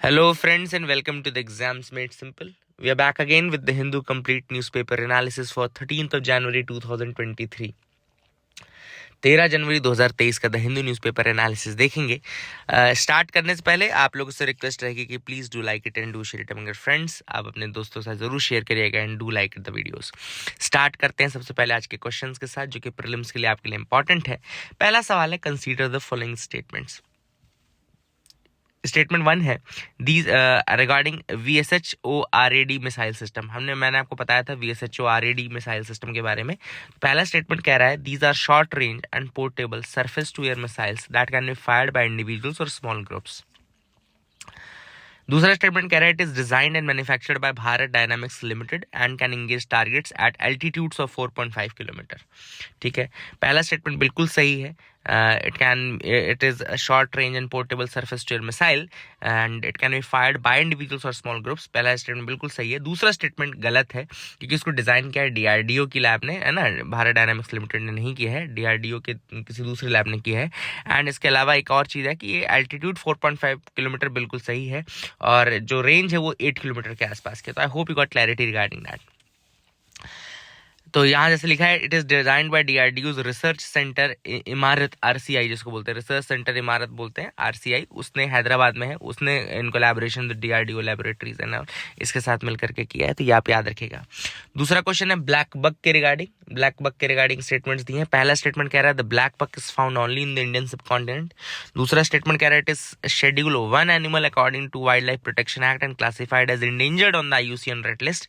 Hello, friends, and welcome to the Exams Made Simple. We are back again with the Hindu Complete Newspaper Analysis for 13th of January 2023. 13 जनवरी 2023 का the Hindu newspaper analysis देखेंगे। Start करने से पहले आप लोगों से request रहेगी कि please do like it and do share it among your friends. आप अपने दोस्तों से ज़रूर शेयर करिएगा and do like the videos. Start करते हैं सबसे पहले आज के क्वेश्चंस के साथ, जो कि प्रीलिम्स के लिए आपके लिए इंपॉर्टेंट है। पहला सवाल है, consider the following statements. Statement 1 है these regarding VSHORAD missile system. मैंने आपको बताया था VSHORAD मिसाइल सिस्टम के बारे में। पहला स्टेटमेंट कह रहा है these are short range and portable surface to air missiles that can be fired by individuals और स्मॉल ग्रुप्स। दूसरा स्टेटमेंट कह रहा है it is designed and manufactured by Bharat dynamics limited and can engage targets at altitudes of 4.5 kilometre. ठीक है, पहला statement बिल्कुल सही है। it is a short range and portable surface to air missile and it can be fired by individuals or small groups। पहला statement बिल्कुल सही है। दूसरा स्टेटमेंट गलत है क्योंकि इसको डिजाइन किया है DRDO की लैब ने, है ना, भारत डायनामिक्स लिमिटेड ने नहीं किया है, DRDO के किसी दूसरी लैब ने किया है। एंड इसके अलावा एक और चीज़ है कि ये एल्टीट्यूड 4.5 किलोमीटर बिल्कुल सही है और जो रेंज है वो 8 किलोमीटर के आसपास की। तो I hope you got clarity regarding that. तो यहाँ जैसे लिखा है it is designed by DRDO's research centre Imarat RCI, जिसको बोलते हैं रिसर्च सेंटर इमारत बोलते हैं RCI, उसने हैदराबाद में है, उसने in collaboration with DRDO laboratories and इसके साथ मिलकर के किया है। तो ये आप याद रखिएगा। दूसरा क्वेश्चन है ब्लैक बक के रिगार्डिंग स्टेटमेंट्स दिए हैं। पहला स्टेटमेंट कह रहा है the black buck is found only in the Indian subcontinent. दूसरा स्टेटमेंट कह रहा है it is schedule 1 animal according to wild life protection act and classified as endangered on the IUCN red list.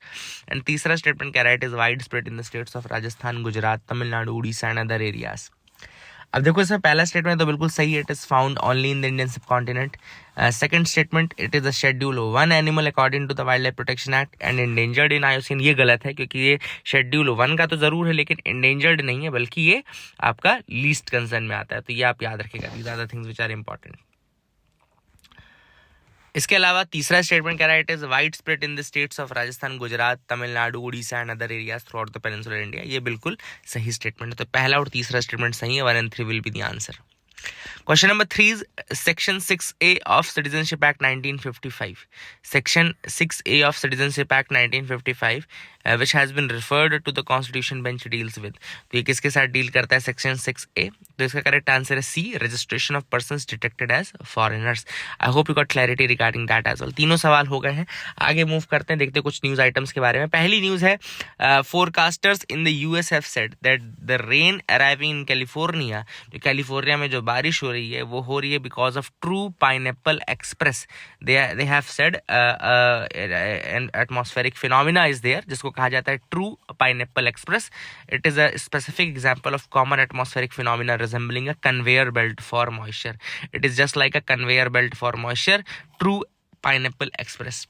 And तीसरा statement कह रहा है it is wide spread in the states of Rajasthan, Gujarat, Tamil Nadu, Orissa and other areas. अब देखो इसमें पहला statement तो बिल्कुल सही है, it is found only in the Indian subcontinent. Second statement it is a schedule 1 animal according to the wild life protection act and endangered in IUCN। ये गलत है क्योंकि ये शेड्यूल 1 का तो जरूर है लेकिन इंडेंजर्ड नहीं है, बल्कि ये आपका लीस्ट कंसर्न में आता है। तो ये आप याद रखेगा, these are the things which are important. इसके अलावा तीसरा स्टेटमेंट कह रहा है it is wide spread in the states of Rajasthan, Gujarat, Tamil Nadu, Orissa and other areas throughout the peninsular India. ये बिल्कुल सही स्टेटमेंट है। तो पहला और तीसरा स्टेटमेंट सही है। 1 and 3 will be the answer. Question number 3 is Section 6A of Citizenship Act 1955. Section 6A of Citizenship Act 1955 which has been referred to the Constitution bench deals with। तो ये किसके साथ डील करता है Section 6A? तो इसका correct answer है C, registration of persons detected as foreigners। I hope you got clarity regarding that as well। तीनों सवाल हो गए हैं। आगे मूव करते हैं, देखते हैं कुछ न्यूज़ आइटम्स के बारे में। पहली न्यूज़ है forecasters in the US have said that the rain arriving in California, जो कैलिफोर्निया में जो बारिश हो रही है वो हो रही है because of true pineapple express. They have said an atmospheric phenomena is there जिसको कहा जाता है true pineapple express. It is a specific example of common atmospheric phenomena resembling a conveyor belt for moisture. It is just like a conveyor belt for moisture, true pineapple express.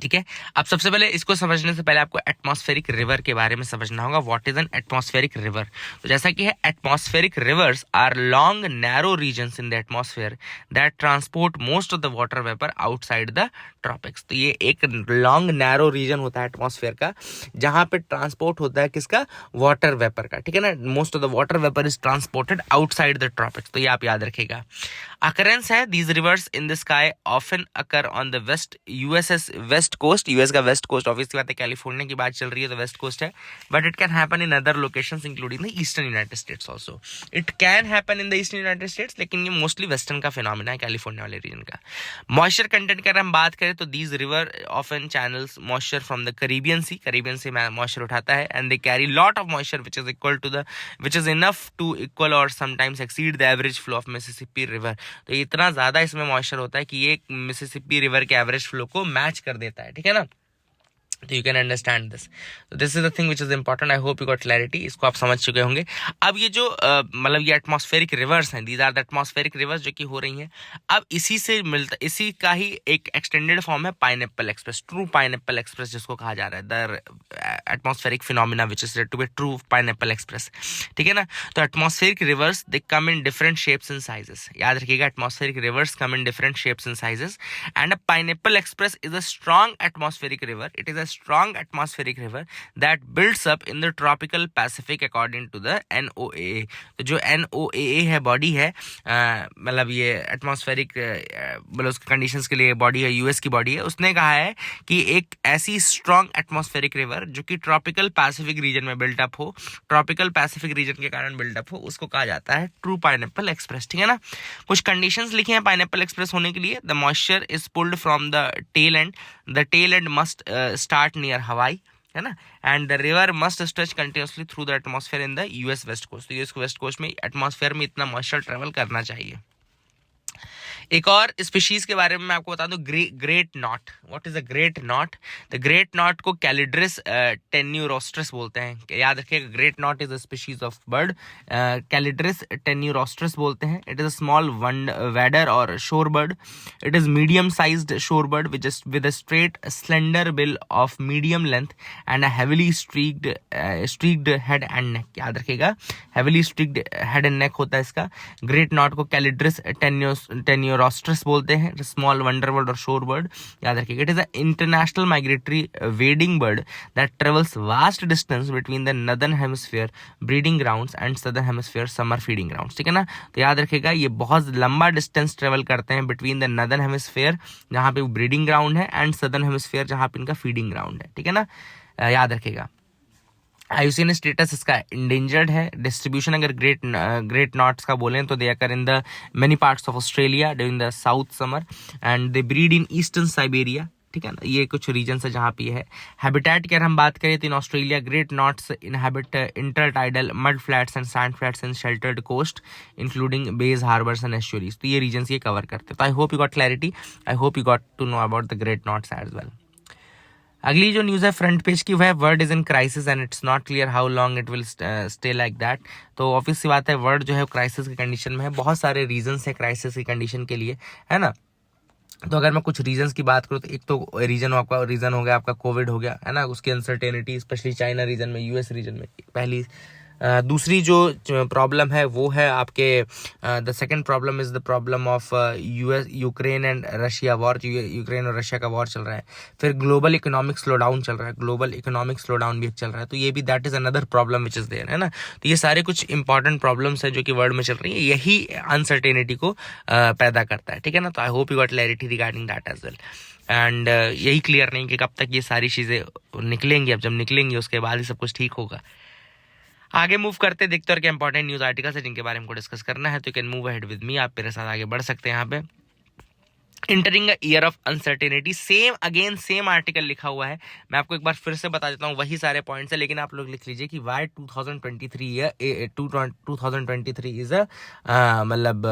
ठीक है, अब सबसे पहले इसको समझने से पहले आपको एटमॉस्फेरिक रिवर के बारे में समझना होगा। What is an atmospheric river? तो जैसा कि है atmospheric rivers are long narrow regions in the atmosphere that transport most of the water vapour outside the tropics. तो ये एक लॉन्ग नैरो रीजन होता है एटमॉस्फेयर का जहां पे ट्रांसपोर्ट होता है किसका? वाटर वेपर का। ठीक है ना, most of the water vapour is transported outside the tropics. तो ये आप याद रखेगा। अकरेंस है these rivers in the sky often occur on the west west coast, US का वेस्ट कोस्ट। ऑब्वियसली बात है कैलिफोर्निया की बात चल रही है तो वेस्ट कोस्ट है, but it can happen in other locations including the eastern United States also. It can happen in the eastern United states, लेकिन ये मोस्टली वेस्टर्न का फिनोमिना है, कैलिफोर्निया वाले रीजन का। मॉइस्चर कंटेंट की हम बात करें तो these river often channels moisture from the Caribbean से मॉइस्चर उठाता है and they carry lot of moisture which is enough to equal और sometimes exceed the average flow of Mississippi river. तो इतना ज्यादा इसमें मॉइस्चर होता है कि ये मिसिसिपी रिवर के एवरेज फ्लो को मैच कर देता है। ठीक है ना, तो you can understand this. This is the thing which is important. I hope you got clarity, इसको आप समझ चुके होंगे। अब ये जो मतलब ये एटमॉस्फेरिक रिवर्स हैं, these are the atmospheric rivers जो कि हो रही हैं। अब इसी का ही एक एक्सटेंडेड फॉर्म है pineapple express, true pineapple express जिसको कहा जा रहा है, the atmospheric phenomena which is to be true pineapple express. ठीक है ना, तो atmospheric rivers they come in different shapes and sizes. याद रखिएगा, atmospheric rivers come in different shapes and sizes and a pineapple express is a strong atmospheric river. It is a strong atmospheric river that builds up in the tropical Pacific according to the NOAA. तो जो NOAA है body है, मतलब ये atmospheric मतलब उसके conditions के लिए बॉडी है, यूएस की बॉडी है, उसने कहा है कि एक ऐसी स्ट्रॉन्ग एटमॉस्फेरिक रिवर जो कि ट्रॉपिकल पैसिफिक रीजन में बिल्टअप हो, ट्रॉपिकल पैसिफिक रीजन के कारण बिल्डअप हो, उसको कहा जाता है ट्रू पाइनएप्पल एक्सप्रेस। ठीक है ना। कुछ कंडीशंस लिखे हैं पाइनएप्पल एक्सप्रेस होने के लिए। The moisture is pulled from the tail end, the tail end must start near Hawaii, है ना, and the river must stretch continuously through the atmosphere in the US west coast. तो US west coast में atmosphere में इतना moisture travel करना चाहिए। एक और स्पीशीज के बारे में मैं आपको बता दूं, great knot. What is a great knot? The great knot को कैलिड्रिस टेन्यूरोस्ट्रस बोलते हैं। याद रखिएगा, great knot is a species of bird, Calidris tenuirostris बोलते हैं। It is a small wader और shore bird. It is medium sized shore bird with a straight slender bill of medium length and a heavily streaked head and neck. याद रखिएगा, heavily streaked head and neck होता है इसका। Great knot को Calidris tenuirostris बोलते हैं, small wonder bird और shore bird. याद रखिएगा, it is a international migratory wedding bird that travels vast distance between the northern hemisphere breeding grounds and southern hemisphere summer feeding grounds. ठीक है ना। तो याद रखिएगा, ये बहुत लंबा डिस्टेंस ट्रेवल करते हैं बिटवीन द नदर्न हेमिस्फीयर जहाँ पे ब्रीडिंग ग्राउंड है एंड सदर्न हेमिस्फीयर जहाँ पे इनका फीडिंग ग्राउंड है। ठीक है ना, याद रखिएगा। आईयूसीएन स्टेटस इसका इंडेंजर्ड है। डिस्ट्रीब्यूशन अगर ग्रेट नॉट्स का बोलें तो they occur in the many parts of Australia during the south summer and they breed in eastern Siberia. ठीक है ना, ये कुछ रीजन है जहाँ पे है। हैबिटेट की अगर हम बात करें तो in Australia great knots inhabit intertidal mud flats and sand flats in sheltered coast including bays harbours and estuaries. तो ये रीजन्स ये कवर करते हैं। तो I hope you got clarity, I hope you got to know about the great knots as well. अगली जो news है front page की, वो है world is in crisis and it's not clear how long it will stay like that. तो obvious सी बात है, world जो है क्राइसिस की कंडीशन में है। बहुत सारे रीजंस है क्राइसिस की कंडीशन के लिए, है ना। तो अगर मैं कुछ रीजंस की बात करूँ तो एक तो रीजन हो गया आपका कोविड हो गया, है ना, उसकी अनसर्टेनिटी स्पेशली चाइना रीजन में, यूएस रीजन में पहली। दूसरी जो प्रॉब्लम है वो है आपके the second problem is the problem of Ukraine and Russia war. Ukraine और रशिया का वॉर चल रहा है। फिर ग्लोबल इकोनॉमिक स्लोडाउन चल रहा है, ग्लोबल इकोनॉमिक स्लोडाउन भी चल रहा है। तो ये भी that is another problem which is there, है ना। तो ये सारे कुछ इंपॉर्टेंट प्रॉब्लम्स है जो कि वर्ल्ड में चल रही है, यही अनसर्टेनिटी को पैदा करता है। ठीक है ना। तो I hope you got clarity regarding that as well. And यही क्लियर नहीं कि कब तक ये सारी चीज़ें निकलेंगी। अब जब निकलेंगी उसके बाद ही सब कुछ ठीक होगा। आगे मूव करते देखते और क्या इंपॉर्टेंट न्यूज़ आर्टिकल्स है जिनके बारे में हमको डिस्कस करना है। तो you can move ahead with me, आप मेरे साथ आगे बढ़ सकते हैं। यहाँ पे entering a year of uncertainty, same article लिखा हुआ है। मैं आपको एक बार फिर से बता देता हूँ, वही सारे पॉइंट्स है, लेकिन आप लोग लिख लीजिए कि वाई 2023 इज अ मतलब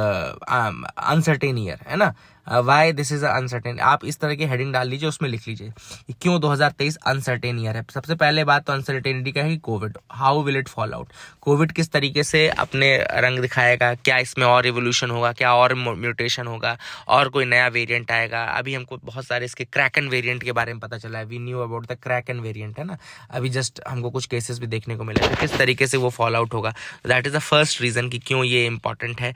अनसर्टेन ईयर, है ना। वाई दिस इज अनसर्टेन, आप इस तरह की हेडिंग डाल लीजिए, उसमें लिख लीजिए कि क्यों 2023 अनसर्टेन ईयर है। सबसे पहले बात तो अनसर्टेनिटी का है कि Covid, how will it fall out. Covid किस तरीके से अपने रंग दिखाएगा, क्या इसमें और रिवोल्यूशन होगा, क्या और म्यूटेशन होगा, और कोई नया वेरिएंट आएगा। अभी हमको बहुत सारे इसके क्रैकन वेरिएंट के बारे में पता चला है, we knew about the Kraken variant, है ना। अभी जस्ट हमको कुछ केसेस भी देखने को मिले, तो किस तरीके से वो फॉल आउट होगा। That is the first reason कि क्यों ये इंपॉर्टेंट है,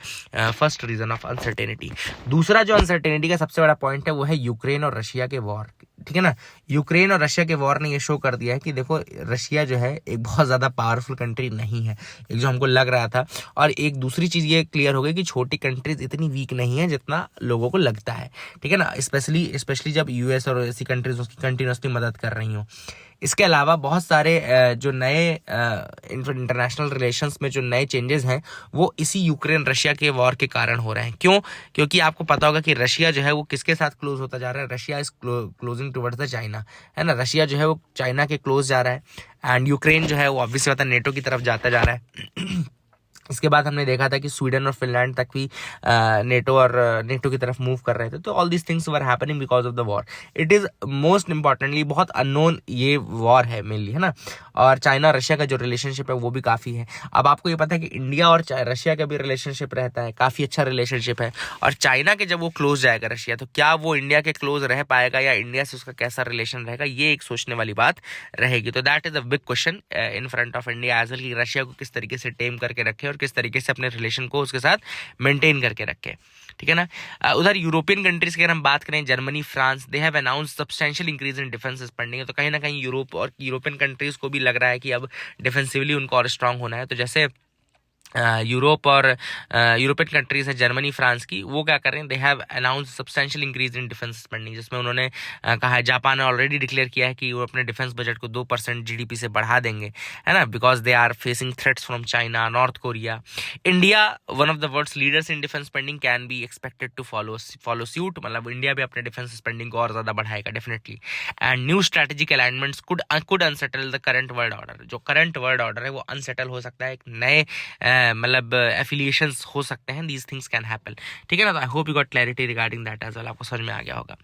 फर्स्ट रीजन ऑफ अनसर्टेनिटी। दूसरा जो अनसर्टेनिटी का सबसे बड़ा पॉइंट है वो है यूक्रेन और रशिया के वॉर। ठीक है ना। यूक्रेन और रशिया के वॉर ने ये शो कर दिया है कि देखो, रशिया जो है एक बहुत ज्यादा पावरफुल कंट्री नहीं है, एक जो हमको लग रहा था। और एक दूसरी चीज ये क्लियर हो गई कि छोटी कंट्रीज इतनी वीक नहीं है जितना लोगों को लगता है। ठीक है ना। स्पेशली जब यूएस और ऐसी कंट्रीज उसकी कंटिन्यूसली मदद कर रही हो। इसके अलावा बहुत सारे जो नए इंटरनेशनल रिलेशंस में जो नए चेंजेस हैं वो इसी यूक्रेन रशिया के वॉर के कारण हो रहे हैं। क्यों? क्योंकि आपको पता होगा कि रशिया जो है वो किसके साथ क्लोज होता जा रहा है। Russia is closing towards the China, है ना। रशिया जो है वो चाइना के क्लोज जा रहा है एंड यूक्रेन जो है वो ऑब्वियसली बात है नेटो की तरफ जाता जा रहा है। इसके बाद हमने देखा था कि स्वीडन और फिनलैंड तक भी नेटो की तरफ मूव कर रहे थे। तो all these things were happening because of the war. It is most importantly बहुत अननोन ये वॉर है मेनली, है ना। और चाइना रशिया का जो रिलेशनशिप है वो भी काफ़ी है। अब आपको ये पता है कि इंडिया और रशिया का भी रिलेशनशिप रहता है, काफ़ी अच्छा रिलेशनशिप है। और चाइना के जब वो क्लोज जाएगा रशिया, तो क्या वो इंडिया के क्लोज रह पाएगा या इंडिया से उसका कैसा रिलेशन रहेगा, ये एक सोचने वाली बात रहेगी। तो that is a big question in front of India as well कि रशिया को किस तरीके से टेम करके रखे और और किस तरीके से अपने रिलेशन को उसके साथ मेंटेन करके रखे, ठीक है ना। उधर यूरोपियन कंट्रीज की अगर हम बात करें, Germany, France, they have announce substantial increase in defence spending. तो कहीं ना कहीं यूरोप और यूरोपियन कंट्रीज को भी लग रहा है कि अब डिफेंसिवली उनको और स्ट्रांग होना है। तो जैसे यूरोप और यूरोपियन कंट्रीज है, जर्मनी, फ्रांस की, वो क्या कर रहे हैं, they have announce substantial increase in defence spending, जिसमें उन्होंने कहा है, जापान ने ऑलरेडी डिक्लेयर किया है कि वो अपने डिफेंस बजट को 2% जीडीपी से बढ़ा देंगे, है ना, because they are facing threats from China, North Korea. India, one of the world's leaders in defence spending, can be expected to follow suit, मतलब इंडिया भी अपने डिफेंस स्पेंडिंग को और ज्यादा बढ़ाएगा definitely. And new strategic alignments could unsettle the current world order. जो current world order है वो अनसेटल हो सकता है, एक नए मतलब एफिलिएशंस हो सकते हैं, दीज थिंग्स कैन हैपन, ठीक है ना। तो I hope you got clarity regarding that as well, आपको समझ में आ गया होगा।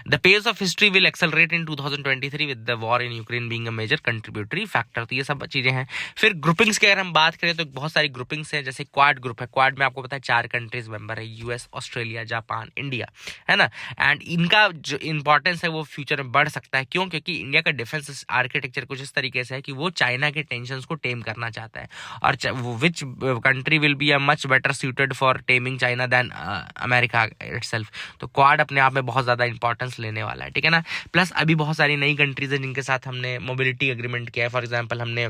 The pace of history will accelerate in 2023 with the war in Ukraine being a major contributory factor. तो ये सब चीजें हैं। फिर ग्रुपिंग्स की अगर हम बात करें तो बहुत सारी ग्रुपिंग्स हैं, जैसे क्वाड ग्रुप है। क्वाड में आपको पता है 4 कंट्रीज मेंबर है, यूएस, ऑस्ट्रेलिया, जापान, इंडिया, है ना। एंड इनका जो इंपॉर्टेंस है वो फ्यूचर में बढ़ सकता है। क्यों? क्योंकि इंडिया का डिफेंस आर्किटेक्चर कुछ इस तरीके से है कि वो चाइना के टेंशन को टेम करना चाहता है, और which country will be a much better suited for taming China than America itself। तो क्वाड अपने आप में बहुत ज्यादा इंपॉर्टेंस लेने वाला है, ठीक है ना। प्लस अभी बहुत सारी नई कंट्रीज हैं जिनके साथ हमने मोबिलिटी एग्रीमेंट किया है। फॉर एग्जांपल हमने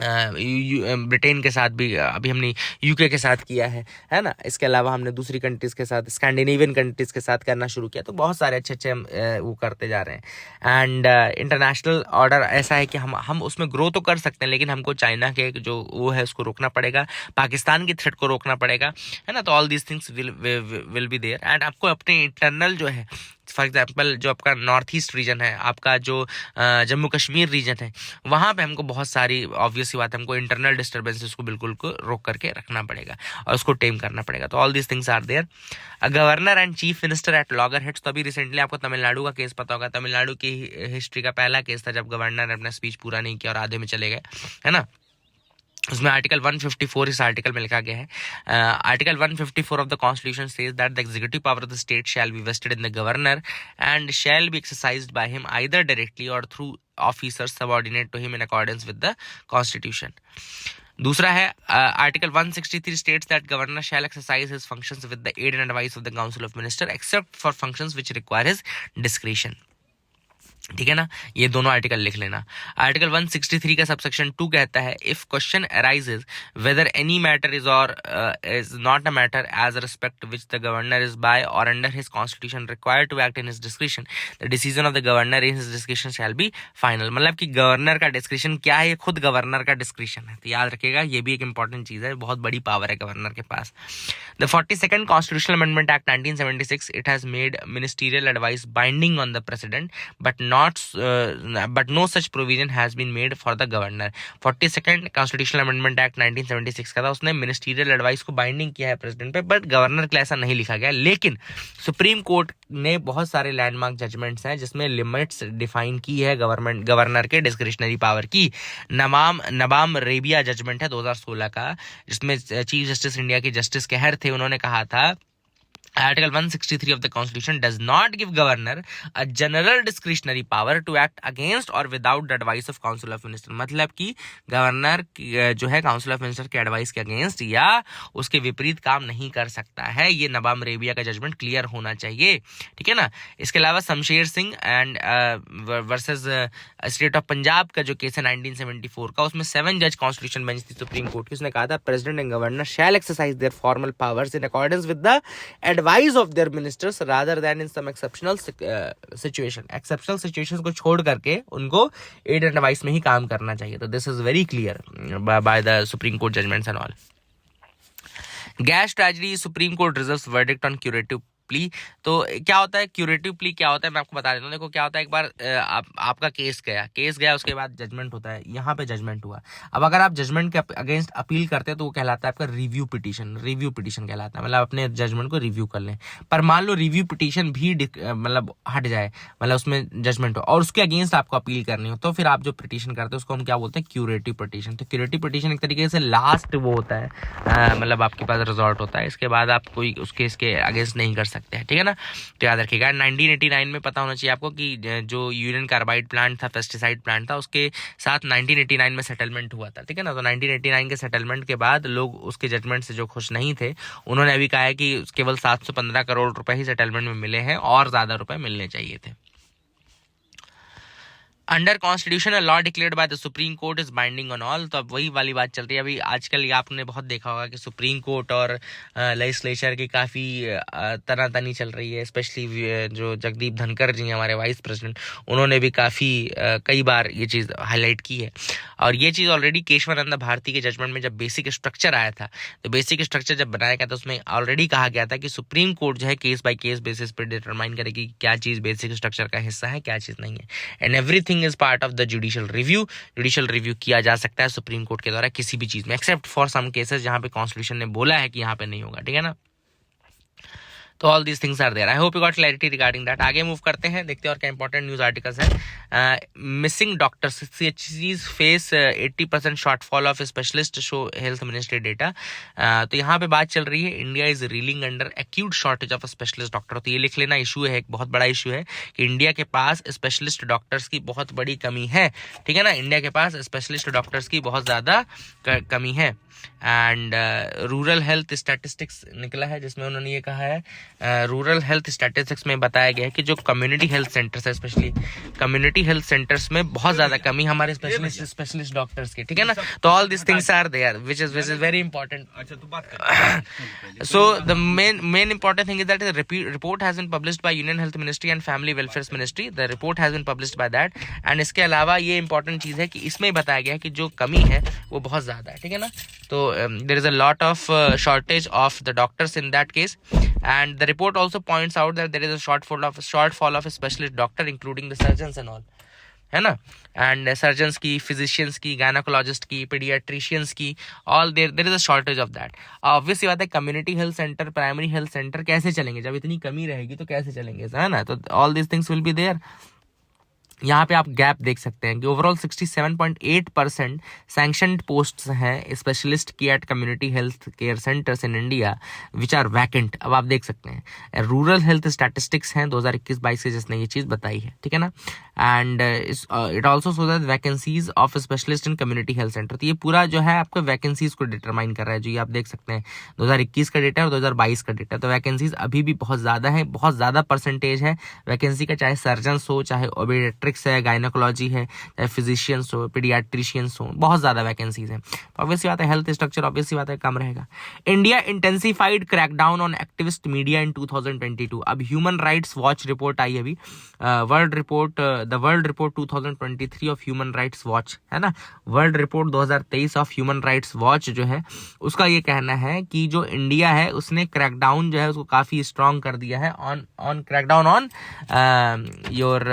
ब्रिटेन के साथ भी अभी हमने यूके के साथ किया है ना। इसके अलावा हमने दूसरी कंट्रीज के साथ, स्कैंडिनेवियन कंट्रीज के साथ करना शुरू किया। तो बहुत सारे अच्छे वो करते जा रहे हैं। एंड इंटरनेशनल ऑर्डर ऐसा है कि हम उसमें ग्रो तो कर सकते हैं, लेकिन हमको चाइना के जो वो है उसको रोकना पड़ेगा, पाकिस्तान की थ्रेट को रोकना पड़ेगा, है ना। तो all these things will be there. And आपको अपने इंटरनल जो है, फॉर एग्जाम्पल जो आपका नॉर्थ ईस्ट रीजन है, आपका जो जम्मू कश्मीर रीजन है, वहाँ पे हमको बहुत सारी ऑब्वियस सी बात है, हमको इंटरनल डिस्टर्बेंसेस को बिल्कुल को रोक करके रखना पड़ेगा और उसको टेम करना पड़ेगा। तो all these things are there. Governor and chief minister at loggerheads. तो अभी रिसेंटली आपको तमिलनाडु का केस पता होगा। तमिलनाडु की हिस्ट्री का पहला केस था जब गवर्नर ने अपना स्पीच पूरा नहीं किया और आधे में चले गए, है ना। उसमें आर्टिकल 154 इस आर्टिकल में लिखा गया है, article 154 of the constitution says that the executive power of the state shall be vested in the governor and shall be exercised by him either directly or through officers subordinate to him in accordance with the constitution. दूसरा है article 163 states that governor shall exercise his functions with the aid and advice of the council of minister except for functions which require his discretion, ठीक है ना। ये दोनों article लिख लेना। Article 163 का सबसेक्शन 2 कहता है, if question arises whether any matter is or is not a matter as respect which the governor is by or under his constitution required to act in his description, the decision of the governor in his description shall be final. मतलब कि governor का description क्या है, ये खुद governor का description है। तो याद रखिएगा, ये भी एक इंपॉर्टेंट चीज है, बहुत बड़ी पावर है गवर्नर के पास। The 42nd constitutional amendment act 1976, it has made ministerial advice binding on the president but no such provision has been made for the governor। 42nd constitutional amendment act 1976 का था, उसने मिनिस्टीरियल एडवाइस को binding किया है president पे, but governor के लिए ऐसा नहीं लिखा गया। लेकिन सुप्रीम कोर्ट ने बहुत सारे लैंडमार्क जजमेंट्स हैं जिसमें लिमिट्स डिफाइन की है गवर्नर के डिस्क्रिशनरी पावर की। नबाम रेबिया जजमेंट है 2016 का, जिसमें चीफ जस्टिस इंडिया के जस्टिस कहर थे, उन्होंने कहा था Article 163 of the Constitution does not give governor a general discretionary power to act against or without the advice of Council of Minister। मतलब कि गवर्नर जो है काउंसिल ऑफ मिनिस्टर के एडवाइस के अगेंस्ट या उसके विपरीत काम नहीं कर सकता है। ये नबाम रेबिया का जजमेंट क्लियर होना चाहिए, ठीक है ना। इसके अलावा Shamsher Singh and versus state of Punjab का जो केस है 1974 का, उसमें 7 जज कॉन्स्टिट्यूशन बेंच थी सुप्रीम कोर्ट की, उसने कहा था president and governor shall exercise their formal powers in accordance with the advice of their ministers rather than in some exceptional situation। exceptional situations को छोड़ करके उनको aid and advice में ही काम करना चाहिए। तो this is very clear by the Supreme Court judgments and all। Gas tragedy, Supreme Court reserves verdict on curative plea. तो क्या होता है क्यूरेटिव प्ली, क्या होता है मैं आपको बता देता हूँ। देखो क्या होता है, एक बार आपका केस गया उसके बाद जजमेंट होता है, यहाँ पे जजमेंट हुआ। अब अगर आप जजमेंट के अगेंस्ट अपील करते हैं तो वो कहलाता है आपका रिव्यू पिटीशन कहलाता है, मतलब अपने जजमेंट को रिव्यू कर लें। पर मान लो रिव्यू पिटीशन भी मतलब हट जाए, मतलब उसमें जजमेंट हो और उसके अगेंस्ट आपको अपील करनी हो, तो फिर आप जो पिटीशन करते हैं उसको हम क्या बोलते हैं, क्यूरेटिव पिटीशन। तो क्यूरेटिव पिटीशन एक तरीके से लास्ट वो होता है, मतलब आपके पास रिजॉर्ट होता है, इसके बाद आप कोई उस केस के अगेंस्ट नहीं कर सकते। सकते हैं, ठीक है ना। तो याद रखिएगा 1989 में पता होना चाहिए आपको कि जो यूनियन कार्बाइड प्लांट था, पेस्टिसाइड प्लांट था, उसके साथ 1989 में सेटलमेंट हुआ था, ठीक है ना। तो 1989 के सेटलमेंट के बाद लोग उसके जजमेंट से जो खुश नहीं थे, उन्होंने अभी कहा है कि केवल 715 करोड़ रुपए ही सेटलमेंट में मिले हैं और ज्यादा रुपए मिलने चाहिए थे। Under constitutional law declared by the supreme court is binding on all. तो अब वही वाली बात चल रही है। अभी आजकल ये आपने बहुत देखा होगा कि सुप्रीम कोर्ट और लेजिस्लेचर की काफ़ी तनातनी चल रही है। स्पेशली जो जगदीप धनखड़ जी हैं हमारे वाइस प्रेसिडेंट, उन्होंने भी काफ़ी कई बार ये चीज़ हाईलाइट की है। और ये चीज़ ऑलरेडी केशवानंद भारती के जजमेंट में जब बेसिक स्ट्रक्चर आया था, तो बेसिक स्ट्रक्चर जब बनाया गया था उसमें ऑलरेडी कहा गया था कि सुप्रीम कोर्ट जो है केस बाय केस बेसिस पर डिटरमाइन करेगी क्या चीज़ बेसिक स्ट्रक्चर का हिस्सा है, क्या चीज़ नहीं है। And everything is part of the judicial review. Judicial review किया जा सकता है सुप्रीम कोर्ट के द्वारा किसी भी चीज में, एक्सेप्ट फॉर सम केसेस जहां पे कॉन्स्टिट्यूशन ने बोला है कि यहाँ पे नहीं होगा, ठीक है ना। तो all these things are there. I hope you got clarity regarding that. आगे मूव करते हैं, देखते हैं और क्या इंपॉर्टेंट न्यूज आर्टिकल्स है। मिसिंग डॉक्टर्स, सीएचसीज face 80% shortfall of specialist, show health ministry data. तो यहाँ पे बात चल रही है India is reeling under acute shortage of specialist doctor. तो ये लिख लेना, इशू है, एक बहुत बड़ा इशू है कि इंडिया के पास स्पेशलिस्ट डॉक्टर्स की बहुत बड़ी कमी है, ठीक है ना। इंडिया के पास स्पेशलिस्ट डॉक्टर्स की बहुत ज्यादा कमी है। एंड रूरल हेल्थ स्टैटिस्टिक्स निकला है जिसमें उन्होंने ये कहा है, रूरल हेल्थ स्टैटिस्टिक्स में बताया गया है कि जो कम्युनिटी हेल्थ सेंटर्स है, स्पेशली कम्युनिटी हेल्थ सेंटर्स में बहुत ज्यादा कमी हमारे स्पेशलिस्ट डॉक्टर्स की, ठीक है ना। तो all this things are there which is very important. So the main important thing is that report has been published by union health ministry and family welfare ministry. The report has been published by that. And इसके अलावा ये important चीज है कि इसमें बताया गया है कि जो कमी है वो बहुत ज्यादा है, ठीक है ना। तो there is a lot of shortage of the doctors in that case, and the report also points out that there is a shortfall of specialist doctor including the surgeons and all, है ना। And surgeons की, physicians की, gynaecologist की, paediatricians की, all there is a shortage of that. Obvious बात है community health centre, primary health centre कैसे चलेंगे जब इतनी कमी रहेगी, तो कैसे चलेंगे, है ना। तो all this things will be there. यहाँ पे आप गैप देख सकते हैं कि ओवरऑल 67.8% सैंक्शनड पोस्ट्स हैं स्पेशलिस्ट की at community health care centres in India which are vacant. अब आप देख सकते हैं रूरल हेल्थ स्टैटिस्टिक्स हैं 2021-22 से जिसने ये चीज़ बताई है, ठीक है ना। And it also so that vacancies of specialist in community health centre. तो ये पूरा जो है आपको वैकेंसीज को डिटरमाइन कर रहा है, जो ये आप देख सकते हैं 2021 का डेटा और 2022 का डेटा। तो वैकेंसीज अभी भी बहुत ज़्यादा है, बहुत ज़्यादा परसेंटेज है वैकेंसी का, चाहे सर्जन्स हो, चाहे ओबेडिएट्रिक्स है, गायनोकोलॉजी है, चाहे फिजिशियंस हो, पीडियाट्रिशियंस हो, बहुत ज्यादा वैकेंसीज हैं। तो ऑब्वियसली बात है हेल्थ स्ट्रक्चर ऑब्वियसली बात है कम रहेगा। India intensified crackdown on activist media in 2022। अब ह्यूमन राइट्स वॉच रिपोर्ट आई अभी, world report 2023 of human rights watch, है ना। World report 2023 of human rights watch जो है उसका ये कहना है कि जो इंडिया है उसने क्रैकडाउन जो है उसको काफी स्ट्रॉन्ग कर दिया है on crackdown on your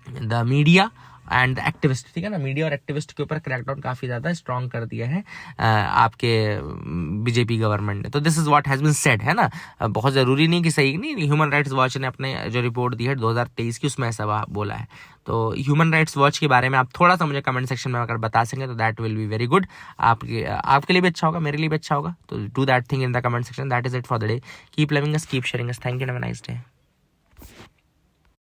the media and the activist, ठीक है ना। मीडिया और एक्टिविस्ट के ऊपर क्रैकडाउन काफी ज्यादा स्ट्रॉन्ग कर दिया है आपके बीजेपी गवर्नमेंट ने। तो this is what has been said, है ना। बहुत जरूरी नहीं कि सही नहीं, ह्यूमन राइट्स वॉच ने अपने जो रिपोर्ट दी है 2023 की उसमें ऐसा बोला है। तो ह्यूमन राइट्स वॉच के बारे में आप थोड़ा सा मुझे कमेंट सेक्शन में अगर बता सकें तो that will be very good. आपके लिए भी अच्छा होगा, मेरे लिए भी अच्छा होगा। तो do that thing in the comment section. That is it for the day. Keep loving us, keep sharing us. Thank you, have a nice day.